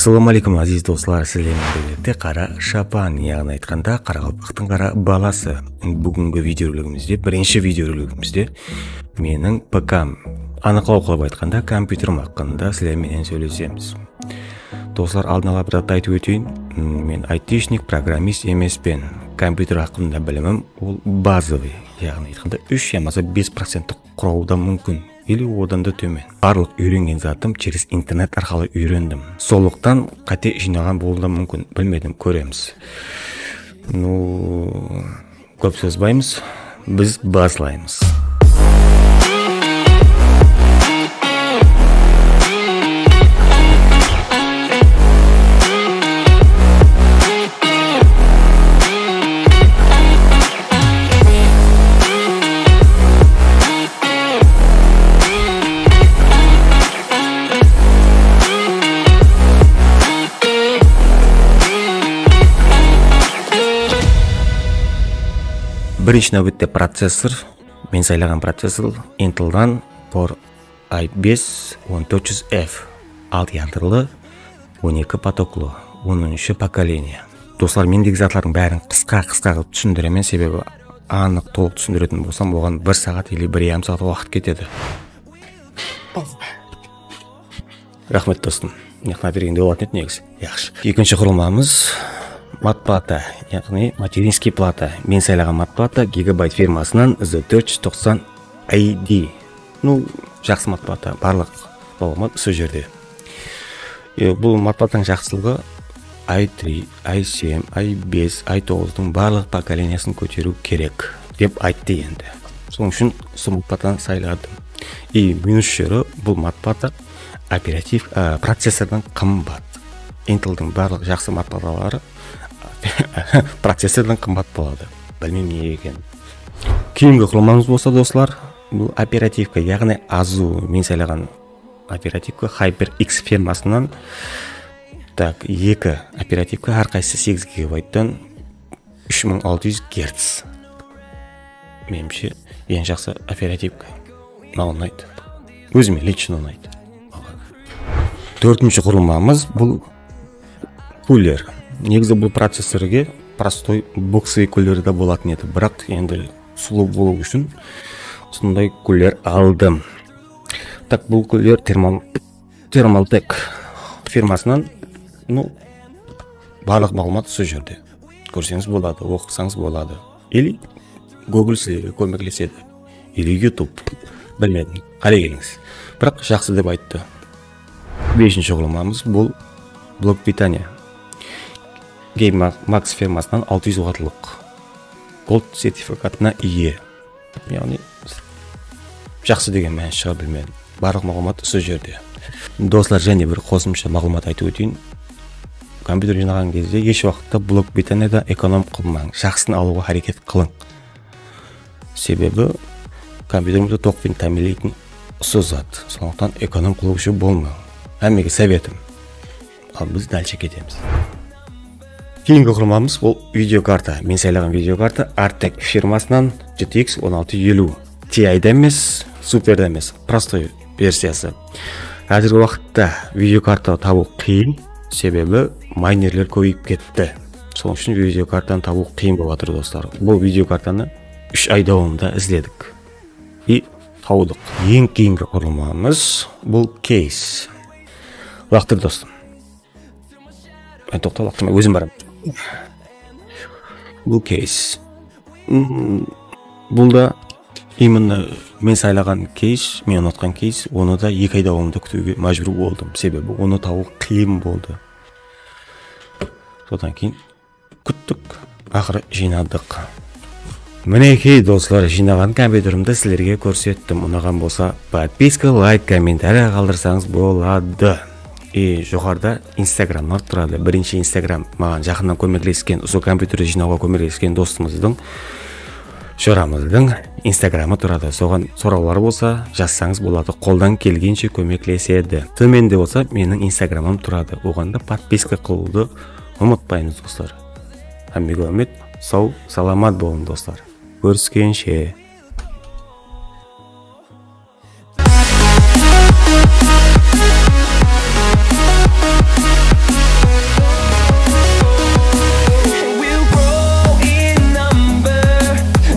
Ассаламу алейкум азиз достар, сіздерге қара шапан, яғни айтқанда қарақалпақтың қара баласы. Бүгінгі бірінші видеоролигімізде менің ПК-м, анықтау қылып айтқанда компьютерім хақында сіздермен сөйлесеміз. Достар, алдын ала бір айтып өтейін, мен айтишник, программист емеспен. Компьютер хақында білімім ол базовый, яғни айтқанда 3-5% құрауы мүмкін. Или одан да төмен. Барлық үйренген затым через интернет арқылы үйрендім. Сондықтан қате жинаған болуы мүмкін. Білмедім, көреміз. Көп созбаймыз, біз баслаймыз. Бірінші нәубетте процессор, мен сайлаған процессор Intel'дан Core i5-1400F, 6 ядролы, 12 потоклы, 10-ші поколение. Достар, мендегі затлардың бәрін қысқа қылып түсіндіремін, себебі анық толық түсіндіретін болсам, оған 1 сағат или 1,5 сағат уақыт кетеді. Рахмет достым, нехна бергенде болатын еді негізі. Яқшы. Екінші құрылмамыз матплата, яғни материнский плата. Мен сайлаған матплата Gigabyte фирмасынан Z490 ID. Жақсы матплата, барлық бағымат сол жерде. Бұл матплатаның жақсылығы i3, i7, i5, i9-дың барлық поколениясын көтеру керек деп айтты енді. Соның үшін сол матплатаны сайладым. Минус жері, бұл матплата процессордан қымбат. Intel'дің барлық жақсы матплаталары процессордан қымбат болады. Білмеймін не екен. Кейінгі құрылмамыз болса, достар, бұл оперативка, яғни Azu. Мен сайлаған оперативка HyperX фирмасынан. Екі оперативка, әрқайсысы 8 гигабайттан 3600 Гц. Меніңше ең жақсы оперативка. Маған ұнайды. Өзіме лично ұнайды. Төртінші құрылмамыз бұл кулер. Негізі бұл процессорге простой боксовый кулер да болатын еді, бірақ енді сұлу болу үшін сондай кулер алдым. Бұл кулер Thermaltake фирмасынан, барлық мағлұмат сол жерде. Көрсеңіз болады, оқысаңыз болады. Или Google сіздерге көмектеседі. Или YouTube. Білмедім, қарай келіңіз. Бірақ жақсы деп айтты. Бесінші құрылмамыз бұл блок питания. GameMax фирмасынан 600 ваттлық Gold сертификатына ие. Яғни жақсы деген мән шыға білмедім. Барлық мағлұмат сол жерде. Достар, және бір қосымша мағлұмат айтып өтейін. Компьютер жинаған кезде еш уақытта блок питанияда эконом қылмаң. Жақсын алуға харекет қылың. Себебі компьютерімді тоқпен тәмелейтін зат. Сондықтан эконом қылушы болмау. Әмеге советім. Ал біз дальше кетеміз. Кейінгі құрылмамыз ол видеокарта. Мен сайлаған видеокарта Artek фирмасынан GTX 1650. Ti-да емес, суперда емес, простой версиясы. Қазіргі уақытта видеокарта табу қиын, себебі майнерлер көбейіп кетті. Соның үшін видеокартаны табу қиын болып жатыр, достар. Бұл видеокартаны 3 ай давамында іздедік. Таудық. Ең кейінгі құрылмамыз бұл кейс. Лақтыр, достым. Мен тоқталақтырмай, өзім барам. Бұл кейс. Бұл да именно мен сайлаған кейс, мен ұнатқан кейс, оны да 2 ай давамында күтуге мәжбүр болдым. Себебі оны табу қиын болды. Содан кейін күттік, ақыры жинадық. Мінекей, достар, жинаған компьютерімді сіздерге көрсеттім. Ұнаған болса, подписка, лайк, комментарий қалдырсаңыз болады. Жоғарда Instagram'ар тұрады. Бірінші Instagram маған жақыннан көмектескен, осы компьютерді жинауға көмектескен достымыздың, шорамыздың Instagram'ы тұрады. Соған сұраулар болса, жазсаңыз болады. Қолдан келгенше көмектеседі. Төменде болса, менің Instagram'ым тұрады. Оған да подписка қылуды ұмытпайыңыз, достар. Әмеге үміт, сау, саламат болың, достар. Көріскенше.